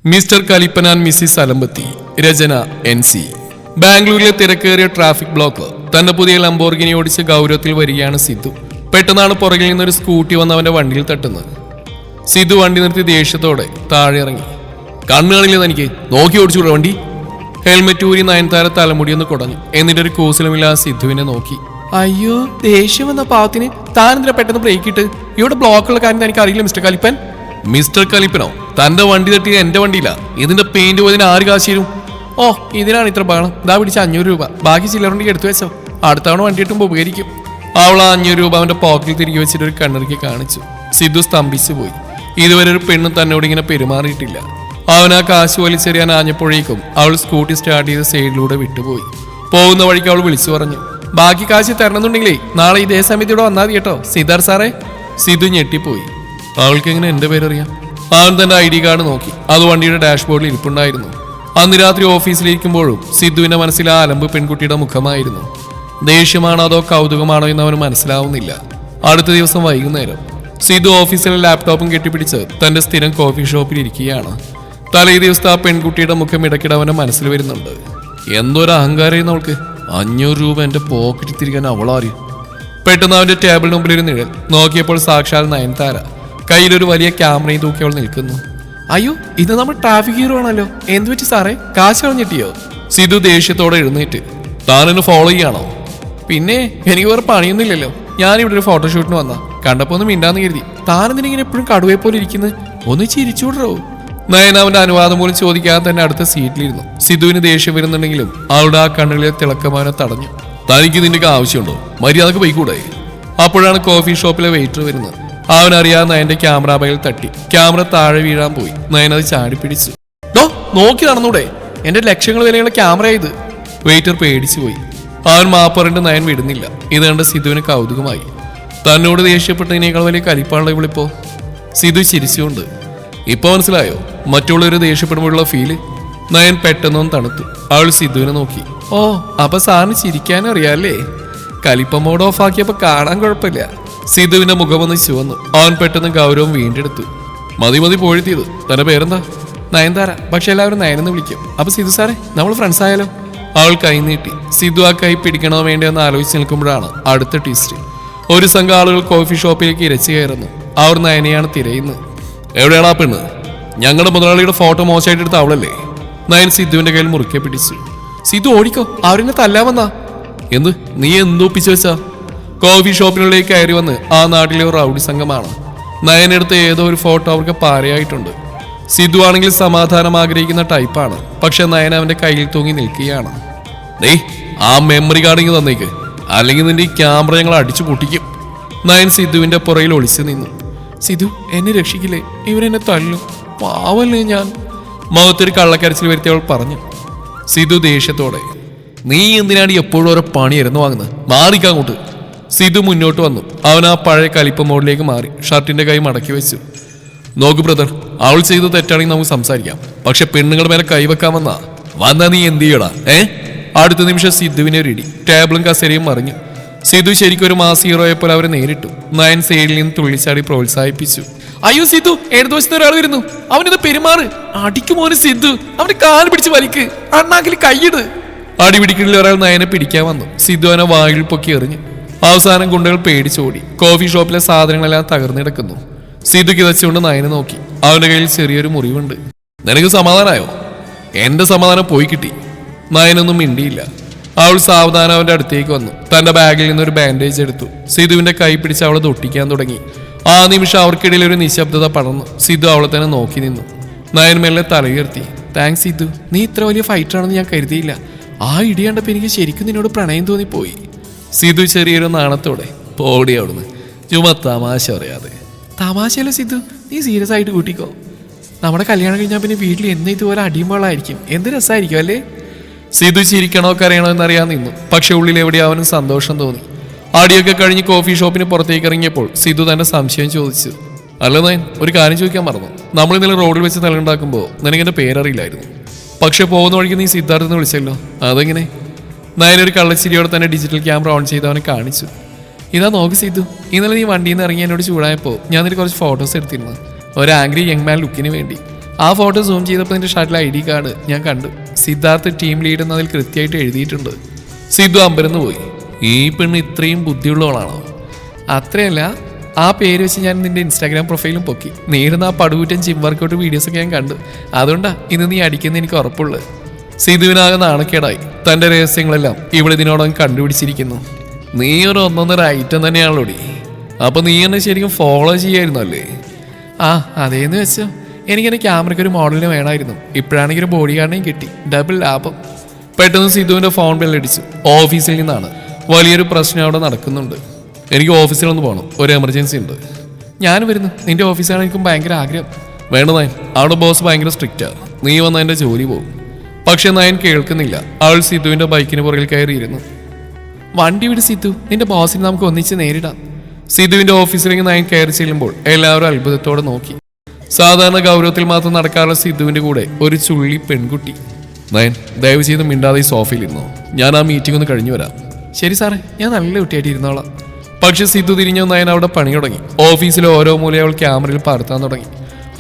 Mister കലിപ്പൻ and missus അലമ്പത്തി. Rachana NC. ബാംഗ്ലൂരിലെ തിരക്കേറിയ ട്രാഫിക് ബ്ലോക്ക്. തന്റെ പുതിയ ലംബോർഗിനി ഓടിച്ച് ഗൗരവത്തിൽ വരികയാണ് സിദ്ധു. പെട്ടെന്നാണ് പുറകിൽ നിന്നൊരു സ്കൂട്ടി വന്ന് അവന്റെ വണ്ടിയിൽ തട്ടുന്നത്. സിദ്ധു വണ്ടി നിർത്തി ദേഷ്യത്തോടെ താഴെ ഇറങ്ങി. കണ്ണുകളില്ലെന്ന് എനിക്ക് നോക്കി ഓടിച്ചുകൂടെ വണ്ടി. ഹെൽമെറ്റ് ഊരി നയൻതാര തലമുടിയൊന്ന് കുടഞ്ഞു. എന്നിട്ടൊരു കൂസലുമില്ല സിദ്ധുവിനെ നോക്കി. അയ്യോ, ദേഷ്യം വന്ന പാവത്തിന് താനെന്തിനാ പെട്ടെന്ന് ബ്രേക്ക് ഇട്ട്? ഇവിടെ ബ്ലോക്കുള്ള കാര്യം എനിക്ക് അറിയില്ല മിസ്റ്റർ കലിപ്പൻ. മിസ്റ്റർ കലിപ്പനോ? തന്റെ വണ്ടി തട്ടി എന്റെ വണ്ടിയില്ല. ഇതിന്റെ പെയിന്റ് പോയതിന് ആര് കാശ് തരും? ഓ, ഇതിനാണ് ഇത്ര ബഹളം. ഇതാ പിടിച്ച 500 രൂപ. ബാക്കി ചില്ലറുണ്ടെങ്കിൽ എടുത്തു വെച്ചോ. അടുത്ത തവണ വണ്ടി കിട്ടുമ്പോൾ ഉപകരിക്കും. അവൾ 500 രൂപ അവന്റെ പോക്കറ്റിൽ തിരികെ വെച്ചിട്ട് ഒരു കണ്ണിറുക്കി കാണിച്ചു. സിദ്ധു സ്തംഭിച്ചു പോയി. ഇതുവരെ ഒരു പെണ്ണ് തന്നോട് ഇങ്ങനെ പെരുമാറിയിട്ടില്ല. അവൻ ആ കാശ് വലിച്ചെറിയാൻ ആഞ്ഞപ്പോഴേക്കും അവൾ സ്കൂട്ടി സ്റ്റാർട്ട് ചെയ്ത് സൈഡിലൂടെ വിട്ടുപോയി. പോകുന്ന വഴിക്ക് അവൾ വിളിച്ചു പറഞ്ഞു, ബാക്കി കാശ് തരണമെന്നുണ്ടെങ്കിലേ നാളെ ഇതേ സമയത്ത് ഇവിടെ വന്നാൽ കേട്ടോ സിദ്ധാർത്ഥ് സാറേ. സിദ്ധു ഞെട്ടിപ്പോയി. അവൾക്ക് എങ്ങനെ എന്റെ പേരറിയാം? അവൻ തന്റെ ID കാർഡ് നോക്കി. അത് വണ്ടിയുടെ ഡാഷ്ബോർഡിൽ ഇരിപ്പുണ്ടായിരുന്നു. അന്ന് രാത്രി ഓഫീസിലിരിക്കുമ്പോഴും സിദ്ധുവിന്റെ മനസ്സിൽ ആ അലമ്പ് പെൺകുട്ടിയുടെ മുഖമായിരുന്നു. ദേഷ്യമാണോ അതോ കൗതുകമാണോ എന്ന് അവന് മനസ്സിലാവുന്നില്ല. അടുത്ത ദിവസം വൈകുന്നേരം സിദ്ധു ഓഫീസിലെ ലാപ്ടോപ്പും കെട്ടിപ്പിടിച്ച് തന്റെ സ്ഥിരം കോഫി ഷോപ്പിൽ ഇരിക്കുകയാണ്. തലേ ദിവസത്തെ ആ പെൺകുട്ടിയുടെ മുഖം ഇടയ്ക്കിടെ അവന്റെ മനസ്സിൽ വരുന്നുണ്ട്. എന്തൊരു അഹങ്കാരം അവൾക്ക്. 500 രൂപ എന്റെ പോക്കറ്റിൽ തിരികാൻ അവളാറി. പെട്ടെന്ന് അവന്റെ ടേബിളിന് മുമ്പിൽ ഒരു നിഴൽ. നോക്കിയപ്പോൾ സാക്ഷാൽ നയൻതാര. കയ്യിലൊരു വലിയ ക്യാമറയും തൂക്കി അവൾ നിൽക്കുന്നു. അയ്യോ, ഇത് നമ്മൾ ട്രാഫിക് ഹീറോ ആണല്ലോ. എന്ത് പറ്റി സാറേ? കാശ് കളഞ്ഞിട്ടിയോ? സിധു ദേഷ്യത്തോടെ എഴുന്നേറ്റ്. താനെന്നെ ഫോളോ ചെയ്യാണോ? പിന്നെ എനിക്ക് വേറെ പണിയൊന്നുമില്ലല്ലോ. ഞാനിവിടെ ഒരു ഫോട്ടോഷൂട്ടിന് വന്നാ. കണ്ടപ്പോ ഒന്ന് മിണ്ടാന്ന് കരുതി. താനെന്തിനിങ്ങനെ എപ്പോഴും കടുവയെ പോലെ ഇരിക്കുന്നത്? ഒന്ന് ചിരിച്ചുവിടറോ? നയൻ അവന്റെ അനുവാദം പോലും ചോദിക്കാതെ തന്നെ അടുത്ത സീറ്റിലിരുന്നു. സിധുവിന് ദേഷ്യം വരുന്നുണ്ടെങ്കിലും അവളുടെ ആ കണ്ണുകളിലെ തിളക്കമാനെ തടഞ്ഞു. തനിക്ക് നിന്റെ ആവശ്യമുണ്ടോ? മര്യാദക്ക് പോയിക്കൂടെ? അപ്പോഴാണ് കോഫി ഷോപ്പിലെ വെയിറ്റർ വരുന്നത്. അവനറിയാതെ നയന്റെ ക്യാമറ ബൈൽ തട്ടി. ക്യാമറ താഴെ വീഴാൻ പോയി. നയൻ അത് ചാടിപ്പിടിച്ചു. ഡോ, നോക്കി നടന്നൂടെ? എന്റെ ലക്ഷങ്ങൾ വിലയുള്ള ക്യാമറ ഇത്. വെയിറ്റർ പേടിച്ചു പോയി. അവൻ മാപ്പറിന്റെ നയൻ വിടുന്നില്ല. ഇത് കണ്ട് സിധുവിന് കൗതുകമായി. തന്നോട് ദേഷ്യപ്പെട്ടതിനേക്കാൾ വലിയ കലിപ്പാണല്ലോ ഇവളിപ്പോ. സിധു ചിരിച്ചുകൊണ്ട്. ഇപ്പൊ മനസ്സിലായോ മറ്റുള്ളവര് ദേഷ്യപ്പെടുമ്പോഴുള്ള ഫീല്? നയൻ പെട്ടെന്നൊന്നും തണുത്തു. അവൾ സിധുവിനെ നോക്കി. ഓ, അപ്പൊ സാറിന് ചിരിക്കാനറിയാല്ലേ? കലിപ്പ മോഡ് ഓഫ് ആക്കിയപ്പോ കാണാൻ കുഴപ്പമില്ല. സിധുവിന്റെ മുഖമൊന്ന് ചുവന്നു. അവൻ പെട്ടെന്ന് ഗൗരവം വീണ്ടെടുത്തു. മതി പോഴ്ത്തിയത്. തന്റെ പേരെന്താ? നയൻതാര. പക്ഷെ എല്ലാവരും നയനെന്ന് വിളിക്കും. അപ്പൊ സിധു സാറേ, നമ്മൾ ഫ്രണ്ട്സ് ആയാലോ? അവൾ കൈ നീട്ടി. സിധു ആ കൈ പിടിക്കണോ വേണ്ടതെന്ന് ആലോചിച്ച് നിൽക്കുമ്പോഴാണ് അടുത്ത ട്വിസ്റ്റ്. ഒരു സംഘം ആളുകൾ കോഫി ഷോപ്പിലേക്ക് ഇരച്ചു കയറുന്നു. അവർ നയനെയാണ് തിരയുന്നത്. എവിടെയാണ് ആ പെണ്ണ്? ഞങ്ങളുടെ മുതലാളിയുടെ ഫോട്ടോ മോശമായിട്ട് എടുത്ത അവളല്ലേ? നയൻ സിധുവിന്റെ കയ്യിൽ മുറുക്കെ പിടിച്ചു. സിധു ഓടിക്കോ, അവരെന്നെ തല്ലാമെന്നാ. എന്ത്? നീ എന്തൊപ്പിച്ചു വെച്ചാ? കോഫി ഷോപ്പിനുള്ളിലേക്ക് കയറി വന്ന് ആ നാട്ടിലെ ഒരു റൗഡി സംഘമാണ്. നയനെടുത്ത ഏതോ ഒരു ഫോട്ടോ അവർക്ക് പാരയായിട്ടുണ്ട്. സിധു ആണെങ്കിൽ സമാധാനം ആഗ്രഹിക്കുന്ന ടൈപ്പാണ്. പക്ഷെ നയൻ അവന്റെ കയ്യിൽ തൂങ്ങി നിൽക്കുകയാണ്. ഡേയ്, ആ മെമ്മറി കാർഡിങ് തന്നേക്ക്, അല്ലെങ്കിൽ നിന്റെ ഈ ക്യാമറ ഞങ്ങൾ അടിച്ചു പൊട്ടിക്കും. നയൻ സിധുവിന്റെ പുറയിൽ ഒളിച്ചു നിന്നു. സിധു, എന്നെ രക്ഷിക്കില്ലേ? ഇവരെന്നെ തല്ലും. പാവല്ലേ ഞാൻ. മുഖത്തൊരു കള്ളക്കരച്ചിൽ വരുത്തി അവൾ പറഞ്ഞു. സിധു ദേഷ്യത്തോടെ. നീ എന്തിനാണ് എപ്പോഴും ഓരോ പണിയായിരുന്നു വാങ്ങുന്നത്? മാറിക്കങ്ങോട്ട്. സിധു മുന്നോട്ട് വന്നു. അവൻ ആ പഴയ കലിപ്പ മോഡിലേക്ക് മാറി ഷർട്ടിന്റെ കൈ മടക്കി വെച്ചു. നോക്ക് ബ്രദർ, അവൾ ചെയ്തത് തെറ്റാണെങ്കിൽ നമുക്ക് സംസാരിക്കാം. പക്ഷെ പെണ്ണുങ്ങളുടെ മേലെ കൈവെക്കാൻ വന്നാ നീ എന്ത് ചെയ്യടാ? അടുത്ത നിമിഷം സിധുവിനെ ഒരു ഇടി. ടേബിളും കസേരയും മറിഞ്ഞു. സിധു ശരിക്കും ഒരു മാസ് ഹീറോയെ പോലെ അവരെ നേരിട്ടു. നയൻ സൈഡിൽ നിന്ന് തുള്ളിച്ചാടി പ്രോത്സാഹിപ്പിച്ചു. അയ്യോ സിധു, ഇടതുവശത്ത് ഒരാൾ വരുന്നു. അവനിത് പെരുമാറ്. അടിക്കുമോന് സിധു. അവന്റെ കാല് പിടിച്ച് വലിക്ക്. അണ്ണാക്കിൽ കൈയിട്. അടിപിടിക്കലിൽ ഒരാൾ നയനെ പിടിക്കാൻ വന്നു. സിധു അവനെ വായിൽ പൊക്കി എറിഞ്ഞു. അവസാനം ഗുണ്ടകൾ പേടിച്ചോടി. കോഫി ഷോപ്പിലെ സാധനങ്ങളെല്ലാം തകർന്നിടക്കുന്നു. സിധു കിതച്ചുകൊണ്ട് നയനെ നോക്കി. അവന്റെ കയ്യിൽ ചെറിയൊരു മുറിവുണ്ട്. നിനക്ക് സമാധാനമായോ? എന്റെ സമാധാനം പോയി കിട്ടി. നയനൊന്നും മിണ്ടിയില്ല. അവൾ സാവധാനം അവന്റെ അടുത്തേക്ക് വന്നു. തന്റെ ബാഗിൽ നിന്നൊരു ബാൻഡേജ് എടുത്തു. സിധുവിന്റെ കൈ പിടിച്ച് അവളെ തൊട്ടിക്കാൻ തുടങ്ങി. ആ നിമിഷം അവർക്കിടയിൽ ഒരു നിശബ്ദത പടർന്നു. സിധു അവളെ തന്നെ നോക്കി നിന്നു. നയൻ മെല്ലെ തലയുയർത്തി. താങ്ക്സ് സിധു, നീ ഇത്ര വലിയ ഫൈറ്ററാണെന്ന് ഞാൻ കരുതിയില്ല. ആ ഇടി കണ്ടപ്പോൾ എനിക്ക് ശരിക്കും നിന്നോട് പ്രണയം തോന്നിപ്പോയി. സിധു ചെറിയൊരു നാണത്തോടെ. പോടി അവിടുന്ന്, ചുമ്മാ തമാശ പറയാതെ. തമാശയല്ലോ സിധു, നീ സീരിയസ് ആയിട്ട് കൂട്ടിക്കോ. നമ്മുടെ കല്യാണം കഴിഞ്ഞാൽ പിന്നെ വീട്ടിൽ എന്ന് ഇതുപോലെ അടിയുമ്പോഴായിരിക്കും. എന്ത് രസമായിരിക്കും അല്ലേ? സിധു ചിരിക്കണോ കരയണോ എന്നറിയാൻ നിന്നു. പക്ഷെ ഉള്ളിൽ എവിടെയോ അവനും സന്തോഷം തോന്നി. അടിയൊക്കെ കഴിഞ്ഞ് കോഫി ഷോപ്പിന് പുറത്തേക്ക് ഇറങ്ങിയപ്പോൾ സിധു തന്നെ സംശയം ചോദിച്ചു. അല്ല നയൻ, ഒരു കാര്യം ചോദിക്കാൻ മറന്നു. നമ്മൾ ഇന്നലെ റോഡിൽ വെച്ച് തലയുണ്ടാക്കുമ്പോൾ നിനക്ക് എൻ്റെ പേരറിയില്ലായിരുന്നു. പക്ഷെ പോകുന്ന വഴിക്ക് നീ സിദ്ധാർത്ഥ എന്ന് വിളിച്ചല്ലോ, അതെങ്ങനെ? നയനൊരു കള്ളച്ചിരിയോടെ തന്നെ ഡിജിറ്റൽ ക്യാമറ ഓൺ ചെയ്ത് അവനെ കാണിച്ചു. ഇതാ നോക്ക് സിധു, ഇന്നലെ നീ വണ്ടിയിൽ നിന്ന് ഇറങ്ങി എന്നോട് ചൂടായപ്പോൾ ഞാൻ നിനക്ക് കുറച്ച് ഫോട്ടോസ് എടുത്തിരുന്നു. ഒരു ആംഗ്രി യങ് മാൻ ലുക്കിന് വേണ്ടി. ആ ഫോട്ടോ സൂം ചെയ്തപ്പോൾ നിന്റെ ഷർട്ടിലെ ID കാർഡ് ഞാൻ കണ്ടു. സിദ്ധാർത്ഥ് ടീം ലീഡ് എന്നതിൽ കൃത്യമായിട്ട് എഴുതിയിട്ടുണ്ട്. സിദ്ധു അമ്പരന്ന് പോയി. ഈ പെണ്ണ് ഇത്രയും ബുദ്ധിയുള്ളവളാണോ? അത്രയല്ല, ആ പേര് വെച്ച് ഞാൻ നിന്റെ ഇൻസ്റ്റാഗ്രാം പ്രൊഫൈലും പൊക്കി. നേടുന്ന ആ പടുകൂറ്റൻ ജിം വർക്കൗട്ട് വീഡിയോസൊക്കെ ഞാൻ കണ്ടു. അതുകൊണ്ടാ ഇന്ന് നീ അടിക്കുന്ന എനിക്ക് ഉറപ്പുള്ളത്. സിദ്ധുവിനാകെ നാണക്കേടായി. തന്റെ രഹസ്യങ്ങളെല്ലാം ഇവിടെ ഇതിനോടകം കണ്ടുപിടിച്ചിരിക്കുന്നു. നീ ഒരു ഒന്നൊന്നര ഐറ്റം തന്നെയാണല്ലോടി. അപ്പൊ നീ എന്നെ ശരിക്കും ഫോളോ ചെയ്യായിരുന്നു അല്ലേ? ആ അതേന്ന് വെച്ചോ. എനിക്കെന്റെ ക്യാമറയ്ക്ക് ഒരു മോഡലിന് വേണമായിരുന്നു. ഇപ്പോഴാണെങ്കിൽ ഒരു ബോഡി ഗാർഡിനെയും കിട്ടി. ഡബിൾ ലാഭം. പെട്ടെന്ന് സിദ്ധുവിന്റെ ഫോൺ ബെല്ലടിച്ചു. ഓഫീസിൽ നിന്നാണ്. വലിയൊരു പ്രശ്നം അവിടെ നടക്കുന്നുണ്ട്. എനിക്ക് ഓഫീസിലൊന്ന് പോകണം, ഒരു എമർജൻസി ഉണ്ട്. ഞാൻ വരുന്നു. നിന്റെ ഓഫീസാണ് എനിക്കും ഭയങ്കര ആഗ്രഹം. വേണ്ട നയൻ, അവിടെ ബോസ് ഭയങ്കര സ്ട്രിക്റ്റാ. നീ വന്ന എന്റെ ജോലി പോകും. പക്ഷെ നയൻ കേൾക്കുന്നില്ല. അവൾ സിദ്ധുവിന്റെ ബൈക്കിന് പുറകിൽ കയറിയിരുന്നു. വണ്ടി വിട് സിദ്ധു, നിന്റെ ബോസിനെ നമുക്ക് ഒന്നിച്ച് നേരിടാം. സിദ്ധുവിന്റെ ഓഫീസിലേക്ക് നയൻ കയറി ചെല്ലുമ്പോൾ എല്ലാവരും അത്ഭുതത്തോടെ നോക്കി. സാധാരണ ഗൗരവത്തിൽ മാത്രം നടക്കാറുള്ള സിദ്ധുവിന്റെ കൂടെ ഒരു ചുള്ളി പെൺകുട്ടി. നയൻ, ദയവ് ചെയ്ത് മിണ്ടാതെ ഈ സോഫയിൽ ഇരുന്നോ. ഞാൻ ആ മീറ്റിംഗ് ഒന്ന് കഴിഞ്ഞു വരാം. ശരി സാറേ, ഞാൻ നല്ല കുട്ടിയായിട്ട് ഇരുന്നോളാം. പക്ഷെ സിദ്ധു തിരിഞ്ഞോ നയൻ അവിടെ പണി തുടങ്ങി. ഓഫീസിലെ ഓരോ മൂലയും അവൾ ക്യാമറയിൽ പകർത്താൻ തുടങ്ങി.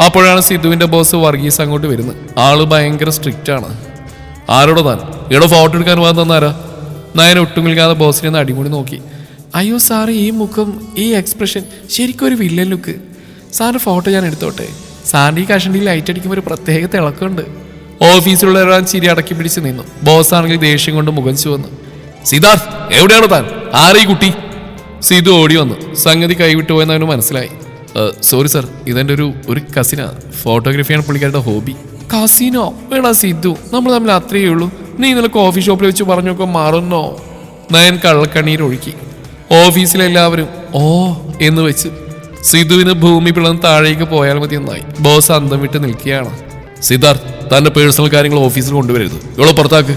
അപ്പോഴാണ് സിദ്ധുവിന്റെ ബോസ് വർഗീസ് അങ്ങോട്ട് വരുന്നത്. ആള് ഭയങ്കര സ്ട്രിക്റ്റ് ആണ്. ആരോടോ താൻ? ഇവിടെ ഫോട്ടോ എടുക്കാൻ വന്നാരാ? നയൻ ഒട്ടും നിൽക്കാതെ ബോസിനെ ഒന്ന് അടിമുടി നോക്കി. അയ്യോ സാറ്, ഈ മുഖം, ഈ എക്സ്പ്രഷൻ ശരിക്കും ഒരു വില്ലൻ ലുക്ക്. സാറിന്റെ ഫോട്ടോ ഞാൻ എടുത്തോട്ടെ? സാറിന്റെ ഈ കഷണ്ടിയിൽ ലൈറ്റ് അടിക്കുമ്പോൾ ഒരു പ്രത്യേക തിളക്കമുണ്ട്. ഓഫീസിലുള്ള ഒരാൾ ചിരി അടക്കി പിടിച്ച് നിന്നു. ബോസ് ആണെങ്കിൽ ദേഷ്യം കൊണ്ട് മുഖം ചുവന്നു. സിദ്ധാർത്ഥ്, എവിടെയാണോ താൻ? ആരീ കുട്ടി? സിധു ഓടി വന്നു. സംഗതി കൈവിട്ടു പോയെന്ന് അവന് മനസ്സിലായി. സോറി സാർ, ഇതെന്റെ ഒരു കസിനാ. ഫോട്ടോഗ്രാഫിയാണ് പുള്ളിക്കാരുടെ ഹോബി. കസിനോ? വേണ സിദ്ധു, നമ്മൾ തമ്മിൽ അത്രയേ ഉള്ളൂ. നീ ഇന്നലെ കോഫി ഷോപ്പിൽ വെച്ച് പറഞ്ഞൊക്കെ മാറുന്നോ? നയൻ കള്ളക്കണ്ണീരൊഴുക്കി. ഓഫീസിലെല്ലാവരും ഓ എന്ന് വെച്ച്. സിധുവിന് ഭൂമി പിളർന്ന് താഴേക്ക് പോയാൽ മതി എന്നായി. ബോസ് അന്തം വിട്ട് നിൽക്കുകയാണ്. സിദ്ധാർത്ഥ്, തന്റെ പേഴ്സണൽ കാര്യങ്ങൾ ഓഫീസിൽ കൊണ്ടുവരരുത്. ഇവിടെ പുറത്താക്ക്.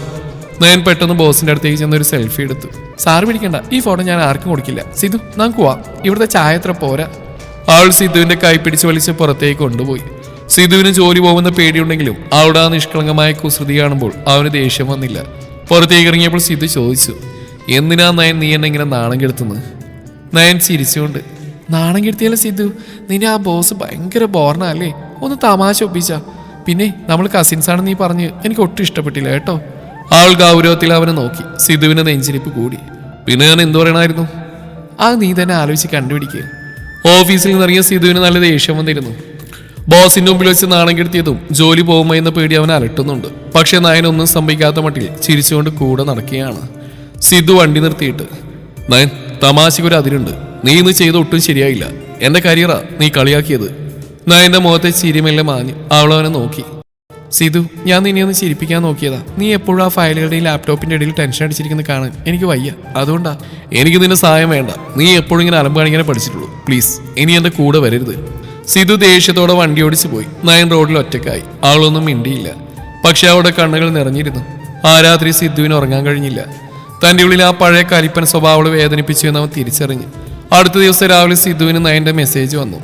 നയൻ പെട്ടെന്ന് ബോസിന്റെ അടുത്തേക്ക് ചെന്നൊരു സെൽഫി എടുത്തു. സാറ് പിടിക്കണ്ട, ഈ ഫോട്ടോ ഞാൻ ആർക്കും കൊടുക്കില്ല. സിധു, നമുക്ക് പോവാം. ഇവിടുത്തെ ചായ എത്ര പോരാ. ആൾ സിധുവിന്റെ കൈ പിടിച്ച് വലിച്ച് പുറത്തേക്ക് കൊണ്ടുപോയി. സിധുവിന് ജോലി പോകുന്ന പേടിയുണ്ടെങ്കിലും അവിടെ ആ നിഷ്കളങ്കമായ കുസൃതി കാണുമ്പോൾ അവന് ദേഷ്യം വന്നില്ല. പുറത്തേക്ക് ഇറങ്ങിയപ്പോൾ സിധു ചോദിച്ചു, എന്തിനാ നയൻ നീ എന്നെ ഇങ്ങനെ നാണം കെടുത്തുന്നത്? നയൻ ചിരിച്ചുകൊണ്ട്, നാണം കെടുത്തിയല്ലേ സിധു, നിന്റെ ആ ബോസ് ഭയങ്കര ബോർണല്ലേ, ഒന്ന് തമാശ ഒപ്പിച്ച. പിന്നെ നമ്മൾ കസിൻസ് ആണെന്ന് നീ പറഞ്ഞ് എനിക്ക് ഒട്ടും ഇഷ്ടപ്പെട്ടില്ല കേട്ടോ. ആൾ ഗൗരവത്തിൽ അവനെ നോക്കി. സിധുവിന്റെ നെഞ്ചിരിപ്പ് കൂടി. പിന്നെ ഞാൻ എന്തു പറയണമായിരുന്നു? അത് നീ തന്നെ ആലോചിച്ച് കണ്ടുപിടിക്കുക. ഓഫീസിൽ നിന്നിറങ്ങിയ സിധുവിന് നല്ല ദേഷ്യം വന്നിരുന്നു. ബോസിന്റെ മുമ്പിൽ വെച്ച് നാണം കെടുത്തിയതും ജോലി പോകുമോ എന്ന പേടി അവൻ അലട്ടുന്നുണ്ട്. പക്ഷെ നയനൊന്നും സംഭവിക്കാത്ത മട്ടിൽ ചിരിച്ചുകൊണ്ട് കൂടെ നടക്കുകയാണ്. സിധു വണ്ടി നിർത്തിയിട്ട്, നയൻ, തമാശയ്ക്കൊരു അതിരുണ്ട്. നീ ഇന്ന് ചെയ്ത് ഒട്ടും ശരിയായില്ല. എന്റെ കരിയറാ നീ കളിയാക്കിയത്. നയന്റെ മുഖത്തെ ചിരിമെല്ലെ മാഞ്ഞു. അവളവനെ നോക്കി. സിധു, ഞാൻ നിന്നെ ഒന്ന് ചിരിപ്പിക്കാൻ നോക്കിയതാ. നീ എപ്പോഴും ആ ഫയലുകളുടെയും ലാപ്ടോപ്പിന്റെ ഇടയിൽ ടെൻഷൻ അടിച്ചിരിക്കുന്നത് കാണാൻ എനിക്ക് വയ്യ. അതുകൊണ്ടാ. എനിക്ക് നിന്റെ സഹായം വേണ്ട. നീ എപ്പോഴും ഇങ്ങനെ അലമ്പ് കാണിക്കാനേ പഠിച്ചിട്ടുള്ളൂ. പ്ലീസ്, ഇനി എന്റെ കൂടെ വരരുത്. സിധു ദേഷ്യത്തോടെ വണ്ടി ഓടിച്ചു പോയി. നയൻ റോഡിൽ ഒറ്റക്കായി. അവളൊന്നും മിണ്ടിയില്ല. പക്ഷെ അവളുടെ കണ്ണുകൾ നിറഞ്ഞിരുന്നു. ആ രാത്രി സിധുവിന് ഉറങ്ങാൻ കഴിഞ്ഞില്ല. തന്റെ ഉള്ളിൽ ആ പഴയ കലിപ്പൻ സ്വഭാവം വേദനിപ്പിച്ചു എന്ന് അവൻ തിരിച്ചറിഞ്ഞു. അടുത്ത ദിവസം രാവിലെ സിധുവിന് നയന്റെ മെസ്സേജ് വന്നു.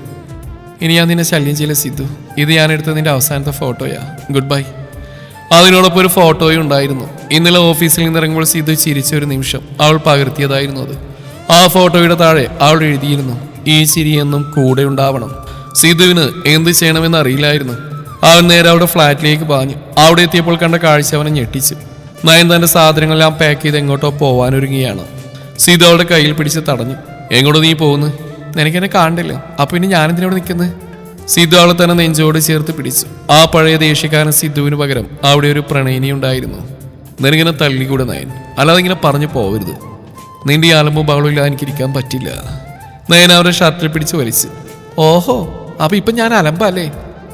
ഇനി ഞാൻ നിന്നെ ശല്യം ചെയ്യില്ല സിധു. ഇത് ഞാൻ എടുത്ത നിന്റെ അവസാനത്തെ ഫോട്ടോയാ. Good bye. അതിനോടൊപ്പം ഒരു ഫോട്ടോയും ഉണ്ടായിരുന്നു. ഇന്നലെ ഓഫീസിൽ നിന്ന് ഇറങ്ങുമ്പോൾ സിധു ചിരിച്ച ഒരു നിമിഷം അവൾ പകർത്തിയതായിരുന്നു അത്. ആ ഫോട്ടോയുടെ താഴെ അവൾ എഴുതിയിരുന്നു, ഈ ചിരി എന്നും കൂടെ ഉണ്ടാവണം. സിധുവിന് എന്ത് ചെയ്യണമെന്ന് അറിയില്ലായിരുന്നു. അവൻ നേരെ അവിടെ ഫ്ലാറ്റിലേക്ക് പാഞ്ഞു. അവിടെ എത്തിയപ്പോൾ കണ്ട കാഴ്ച അവനെ ഞെട്ടിച്ചു. നയൻ തന്റെ സാധനങ്ങളെല്ലാം പാക്ക് ചെയ്ത് എങ്ങോട്ടോ പോവാനൊരുങ്ങിയാണ്. സിധു അവളുടെ കയ്യിൽ പിടിച്ച് തടഞ്ഞു. എങ്ങോട്ട് നീ പോകുന്നു? നിനക്കെന്നെ കാണണ്ടല്ലോ, അപ്പൊ ഇനി ഞാനെന്തിനോട് നിൽക്കുന്നത്? സിധു അവളെ തന്നെ നെഞ്ചോട് ചേർത്ത് പിടിച്ചു. ആ പഴയ ദേഷ്യക്കാരൻ സിധുവിന് പകരം അവിടെ ഒരു പ്രണയിനി ഉണ്ടായിരുന്നു. നിനക്കിങ്ങനെ തള്ളിക്കൂടെ നയൻ, അല്ലാതെ ഇങ്ങനെ പറഞ്ഞു പോവരുത്. നിന്റെ ഈ അലമ്പും ബഹളമില്ല എനിക്കിരിക്കാൻ പറ്റില്ല. നയൻ അവരുടെ ഷർട്ടിൽ പിടിച്ച് വലിച്ചു. ഓഹോ, അപ്പൊ ഇപ്പൊ ഞാൻ അലമ്പല്ലേ?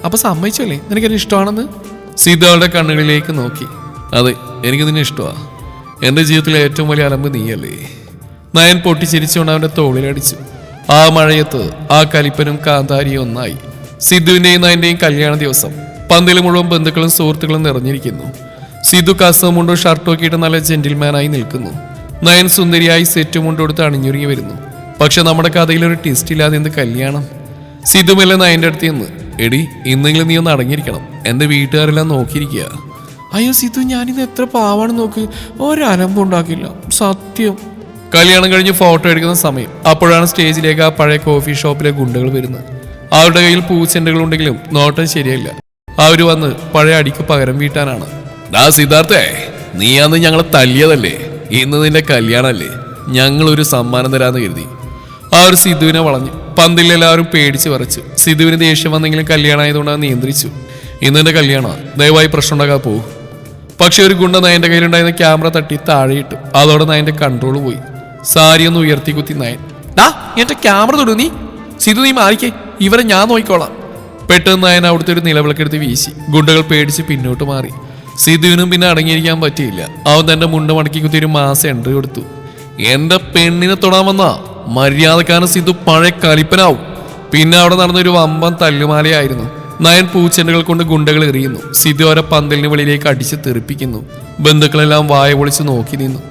അപ്പൊ സമ്മതിച്ചല്ലേ നിനക്കെന്നെ ഇഷ്ടമാണെന്ന്? സിധു അവളുടെ കണ്ണുകളിലേക്ക് നോക്കി. അതെ, എനിക്ക് നിന്നെ ഇഷ്ടമാ. എന്റെ ജീവിതത്തിലെ ഏറ്റവും വലിയ അലമ്പ് നീയല്ലേ. നയൻ പൊട്ടിച്ചിരിച്ചുകൊണ്ട് അവന്റെ തോളിലടിച്ചു. ആ മഴയത്ത് ആ കലിപ്പനും കാന്താരിയും ഒന്നായി. സിധുവിന്റെയും നയന്റെയും കല്യാണ ദിവസം. പന്തല് മുഴുവൻ ബന്ധുക്കളും സുഹൃത്തുക്കളും നിറഞ്ഞിരിക്കുന്നു. സിധു കസമുണ്ടോ ഷർട്ടോക്കിയിട്ട് നല്ല ജെന്റിൽമാനായി നിൽക്കുന്നു. നയൻ സുന്ദരിയായി സെറ്റ് മുണ്ടോടുത്ത് അണിഞ്ഞൊരുങ്ങി വരുന്നു. പക്ഷെ നമ്മുടെ കഥയിൽ ഒരു ട്വിസ്റ്റ് ഇല്ലാതെ എന്ത് കല്യാണം? സിധുമല്ല നയന്റെ അടുത്ത് നിന്ന്, എടി ഇന്നെങ്കിലും നീ ഒന്ന് അടങ്ങിയിരിക്കണം. എന്റെ വീട്ടുകാരെല്ലാം നോക്കിയിരിക്കുക. അയ്യോ സിധു, ഞാനിന്ന് എത്ര പാവാണ് നോക്ക്, ഒരലമ്പുണ്ടാക്കില്ല സത്യം. കല്യാണം കഴിഞ്ഞ് ഫോട്ടോ എടുക്കുന്ന സമയം. അപ്പോഴാണ് സ്റ്റേജിലേക്ക് ആ പഴയ കോഫി ഷോപ്പിലെ ഗുണ്ടകൾ വരുന്നത്. അവരുടെ കയ്യിൽ പൂച്ചെണ്ടുകൾ ഉണ്ടെങ്കിലും നോട്ടം ശരിയല്ല. അവര് വന്ന് പഴയ അടിക്ക് പകരം വീട്ടാനാണ്. സിദ്ധാർത്ഥേ, നീ അന്ന് ഞങ്ങളെ തല്ലിയതല്ലേ? ഇന്ന് നിന്റെ കല്യാണല്ലേ, ഞങ്ങളൊരു സമ്മാനം തരാന്ന് കരുതി. അവർ സിദ്ധുവിനെ വളഞ്ഞു. പന്തിൽ എല്ലാവരും പേടിച്ച് വിറച്ചു. സിദ്ധുവിന് ദേഷ്യം വന്നെങ്കിലും കല്യാണമായതുകൊണ്ട് അത് നിയന്ത്രിച്ചു. ഇന്ന് എന്റെ കല്യാണം, ദയവായി പ്രശ്നം ഉണ്ടാകാൻ പോകും. പക്ഷെ ഒരു ഗുണ്ട നയന്റെ കയ്യിലുണ്ടായിരുന്ന ക്യാമറ തട്ടി താഴെയിട്ടു. അതോടെ നയന്റെ കൺട്രോൾ പോയി. സാരി ഒന്ന് ഉയർത്തി കുത്തി നയൻ. എന്റെ ക്യാമറ തൊടു നീ. സിധു, നീ മാറിക്കേ, ഇവരെ ഞാൻ നോക്കിക്കോളാം. പെട്ടെന്ന് നയൻ അവിടുത്തെ ഒരു നിലവിളക്കെടുത്ത് വീശി. ഗുണ്ടകൾ പേടിച്ച് പിന്നോട്ട് മാറി. സിധുവിനും പിന്നെ അടങ്ങിയിരിക്കാൻ പറ്റിയില്ല. അവൻ തന്റെ മുണ്ട് മടക്കി കുത്തി ഒരു മാസം എൻട്രി കൊടുത്തു. എന്റെ പെണ്ണിനെ തൊടാൻ വന്ന മര്യാദക്കാരൻ സിധു പഴയ കലിപ്പനാവും. പിന്നെ അവിടെ നടന്നൊരു വമ്പൻ തല്ലുമാലയായിരുന്നു. നയൻ പൂച്ചെണ്ടുകൾ കൊണ്ട് ഗുണ്ടകൾ എറിയുന്നു. സിധു അവരെ പന്തലിന് വെളിയിലേക്ക് അടിച്ച് തെറിപ്പിക്കുന്നു. ബന്ധുക്കളെല്ലാം വായ പൊളിച്ച് നോക്കി നിന്നു.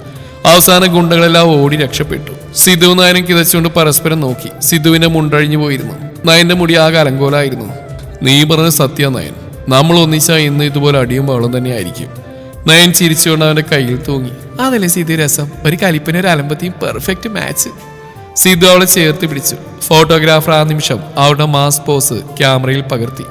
അവസാനം ഗുണ്ടകളെല്ലാം ഓടി രക്ഷപ്പെട്ടു. സിധു നയനും കിതച്ചുകൊണ്ട് പരസ്പരം നോക്കി. സിധുവിന്റെ മുണ്ടഴിഞ്ഞു പോയിരുന്നു. നയന്റെ മുടി ആകെ അലങ്കോലായിരുന്നു. നീ പറഞ്ഞ സത്യ നയൻ, നമ്മൾ ഒന്നിച്ചാ ഇന്ന് ഇതുപോലെ അടിയും ബഹളം തന്നെ ആയിരിക്കും. നയൻ ചിരിച്ചുകൊണ്ട് അവന്റെ കയ്യിൽ തൂങ്ങി. അതല്ലേ സിധു രസം, ഒരു കലിപ്പനും ഒരു അലമ്പത്തിയും പെർഫെക്റ്റ് മാച്ച്. സിധു അവളെ ചേർത്ത് പിടിച്ചു. ഫോട്ടോഗ്രാഫർ ആ നിമിഷം അവരുടെ മാസ് പോസ് ക്യാമറയിൽ പകർത്തി.